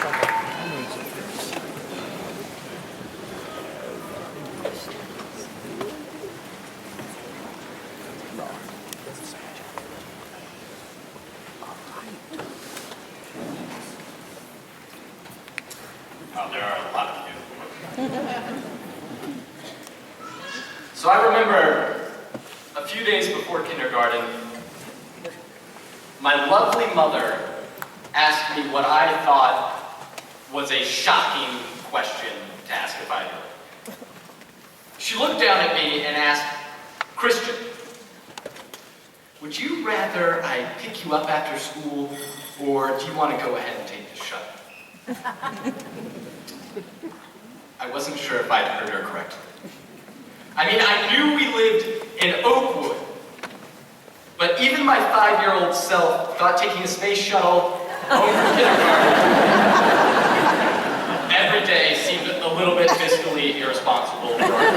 There are a lot of you. So I remember a few days before kindergarten, my lovely mother asked me what I thought was a shocking question to ask a 5-year-old. She looked down at me and asked, "Christian, would you rather I pick you up after school, or do you want to go ahead and take the shuttle?" I wasn't sure if I'd heard her correctly. I mean, I knew we lived in Oakwood, but even my 5-year-old self thought taking a space shuttle home from kindergarten every day seemed a little bit fiscally irresponsible for our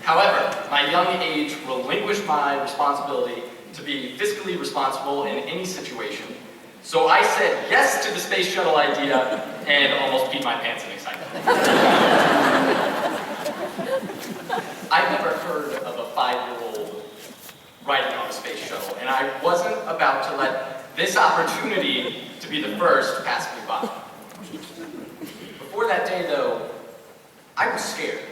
However, my young age relinquished my responsibility to be fiscally responsible in any situation. So I said yes to the space shuttle idea and almost peed my pants in excitement. I've never heard of a 5-year-old riding on a space shuttle, and I wasn't about to let this opportunity to be the first pass me by. Before that day, though, I was scared.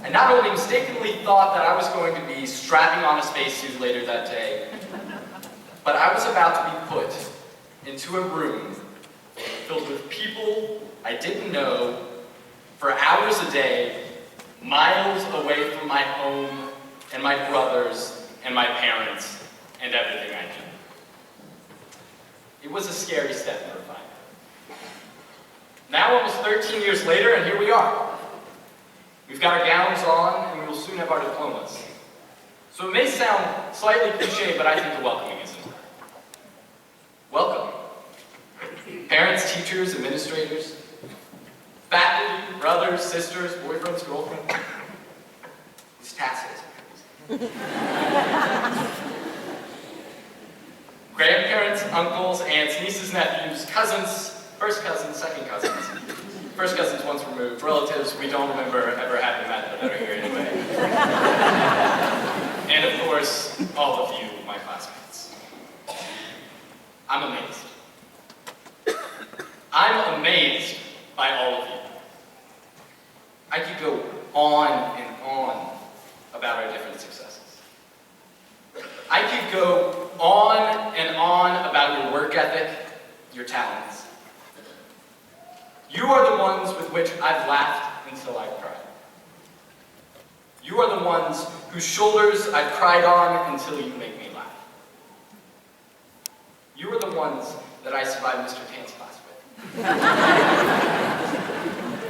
I not only mistakenly thought that I was going to be strapping on a spacesuit later that day, but I was about to be put into a room filled with people I didn't know for hours a day, miles away from my home and my brothers and my parents and everything I knew. It was a scary step for a 5-year-old. Now, almost 13 years later, and here we are. We've got our gowns on, and we will soon have our diplomas. So it may sound slightly cliche, but I think the welcoming is important. Welcome. Parents, teachers, administrators, faculty, brothers, sisters, boyfriends, girlfriends. These tassels. Grandparents, uncles, aunts, nieces, nephews, cousins, first cousins, second cousins. First cousins once removed, relatives we don't remember ever having met but that are here anyway. And of course, all of you, my classmates. I'm amazed. I'm amazed by all of you. I could go on and on about our different successes. I could go on and on about your work ethic, your talents. You are the ones with which I've laughed until I've cried. You are the ones whose shoulders I've cried on until you make me laugh. You are the ones that I survived Mr. Tan's class with.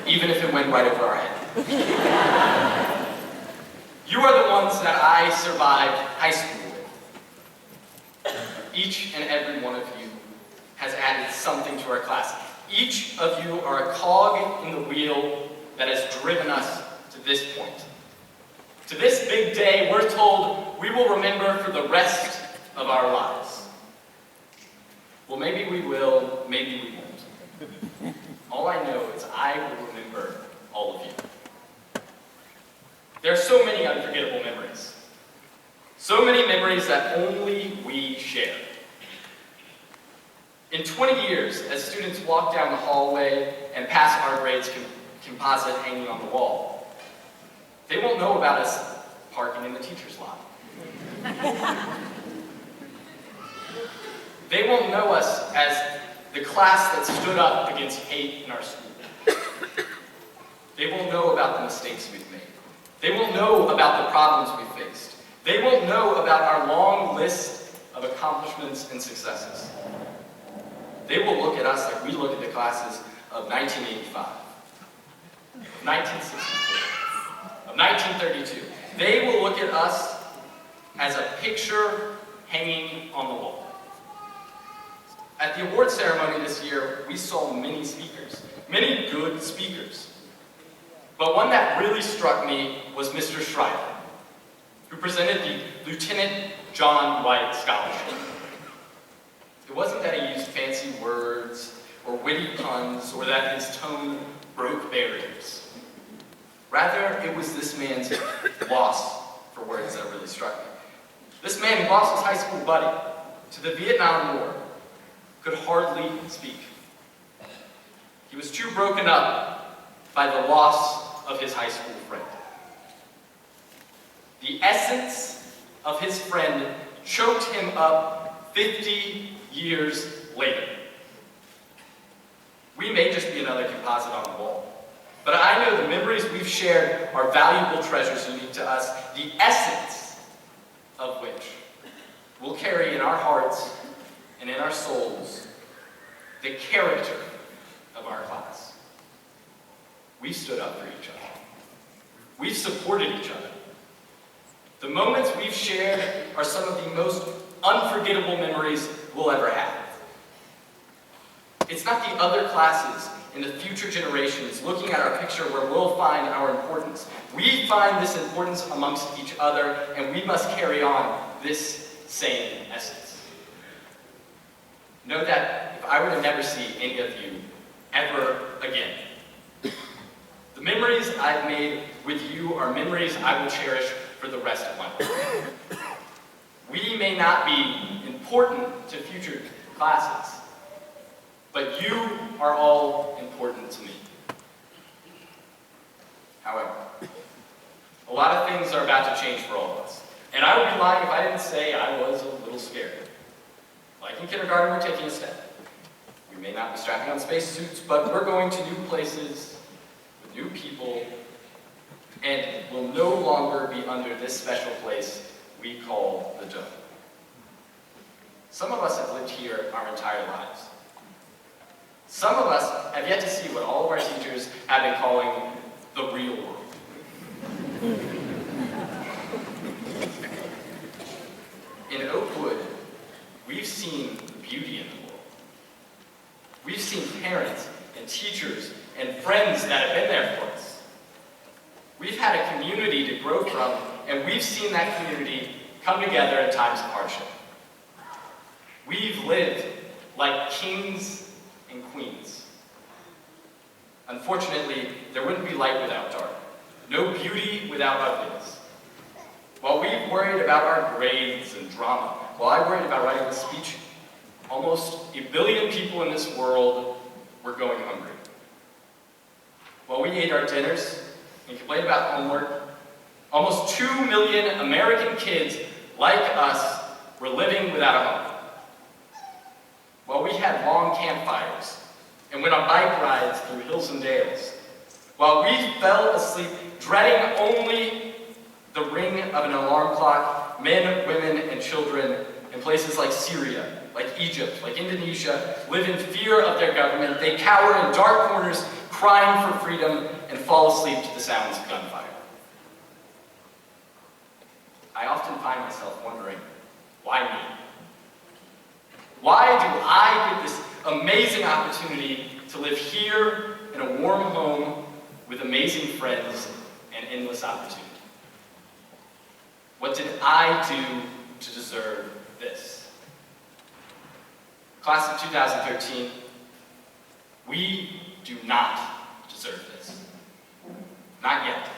Even if it went right over our head. You are the ones that I survived high school with. Each and every one of you has added something to our class. Each of you are a cog in the wheel that has driven us to this point. To this big day, we're told we will remember for the rest of our lives. Well, maybe we will, maybe we won't. All I know is I will remember all of you. There are so many unforgettable memories. So many memories that only we share. In 20 years, as students walk down the hallway and pass our grades composite hanging on the wall, they won't know about us parking in the teacher's lot. They won't know us as the class that stood up against hate in our school. They won't know about the mistakes we've made. They won't know about the problems we faced. They won't know about our long list of accomplishments and successes. They will look at us like we look at the classes of 1985, of 1964, of 1932. They will look at us as a picture hanging on the wall. At the award ceremony this year, we saw many speakers, many good speakers. But one that really struck me was Mr. Schreiber, who presented the Lieutenant John White Scholarship. It wasn't that he used fancy words or witty puns or that his tone broke barriers. Rather, it was this man's loss for words that really struck me. This man who lost his high school buddy to the Vietnam War could hardly speak. He was too broken up by the loss of his high school friend. The essence of his friend choked him up 50 years later. We may just be another composite on the wall, but I know the memories we've shared are valuable treasures unique to us, the essence of which we'll carry in our hearts and in our souls the character of our class. We've stood up for each other. We've supported each other. The moments we've shared are some of the most unforgettable memories we'll ever have. It's not the other classes and the future generations looking at our picture where we'll find our importance. We find this importance amongst each other, and we must carry on this same essence. Know that if I were to never see any of you ever again, the memories I've made with you are memories I will cherish for the rest of my life. We may not be important to future classes, but you are all important to me. However, a lot of things are about to change for all of us, and I would be lying if I didn't say I was a little scared. Like in kindergarten, we're taking a step. We may not be strapping on spacesuits, but we're going to new places with new people, and will no longer be under this special place we call the dome. Some of us have lived here our entire lives. Some of us have yet to see what all of our teachers have been calling the real world. In Oakwood, we've seen beauty in the world. We've seen parents and teachers and friends that have been there for us. We've had a community to grow from, and we've seen that community come together in times of hardship. We've lived like kings and queens. Unfortunately, there wouldn't be light without dark, no beauty without ugliness. While we worried about our grades and drama, while I worried about writing a speech, almost 1 billion people in this world were going hungry. While we ate our dinners and complained about homework, almost 2 million American kids like us were living without a home. While we had long campfires and went on bike rides through hills and dales, while we fell asleep dreading only the ring of an alarm clock, men, women, and children in places like Syria, like Egypt, like Indonesia, live in fear of their government. They cower in dark corners, crying for freedom, and fall asleep to the sounds of gunfire. I often find myself wondering, why me? Why do I get this amazing opportunity to live here in a warm home with amazing friends and endless opportunity? What did I do to deserve this? Class of 2013, we do not deserve this. Not yet.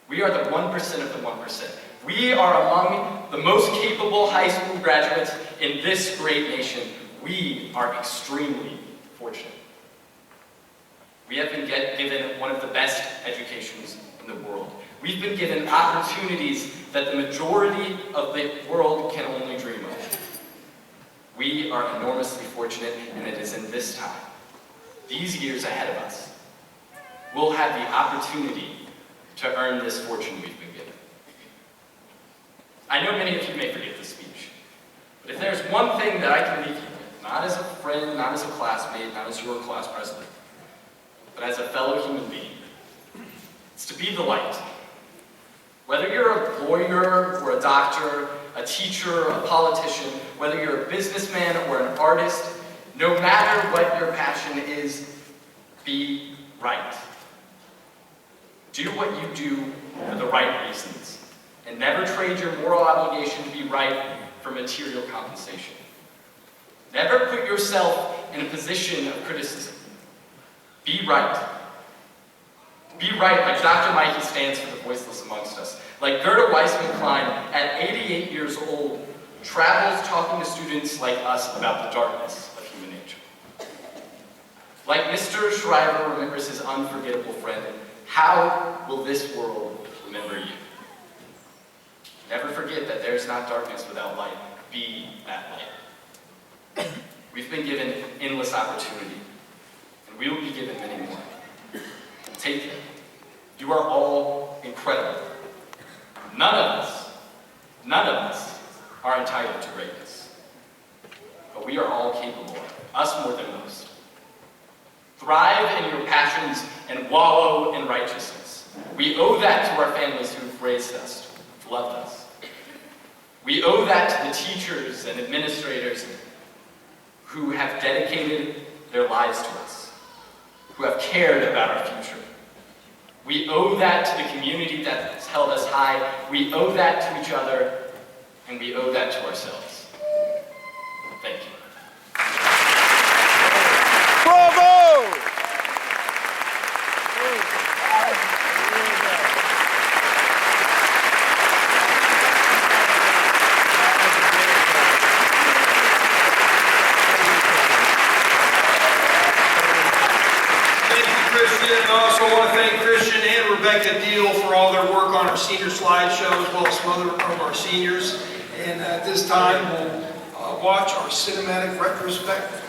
We are the 1% of the 1%. We are among the most capable high school graduates in this great nation. We are extremely fortunate. We have been given one of the best educations in the world. We've been given opportunities that the majority of the world can only dream of. We are enormously fortunate, and it is in this time, these years ahead of us, we'll have the opportunity to earn this fortune we've been given. I know many of you may forget this speech, but if there's one thing that I can leave you with, not as a friend, not as a classmate, not as your class president, but as a fellow human being, it's to be the light. Whether you're a lawyer or a doctor, a teacher, a politician, whether you're a businessman or an artist, no matter what your passion is, be right. Do what you do for the right reasons, and never trade your moral obligation to be right for material compensation. Never put yourself in a position of criticism. Be right. Be right like Dr. Mike, who stands for the voiceless amongst us. Like Gerda Weissman-Klein, at 88 years old, travels talking to students like us about the darkness of human nature. Like Mr. Shriver remembers his unforgettable friend, how will this world remember you? Never forget that there's not darkness without light. Be that light. We've been given endless opportunity, and we will be given many more. Take them. You are all incredible. None of us are entitled to greatness. But we are all capable of it, us more than most. Thrive in your passions and wallow in righteousness. We owe that to our families who've raised us, who've loved us. We owe that to the teachers and administrators who have dedicated their lives to us, who have cared about our future. We owe that to the community that has held us high. We owe that to each other, and we owe that to ourselves. Thank you. Bravo! Christian. I also want to thank Christian and Rebecca Deal for all their work on our senior slideshow, as well as some other of our seniors. And at this time, we'll watch our cinematic retrospective.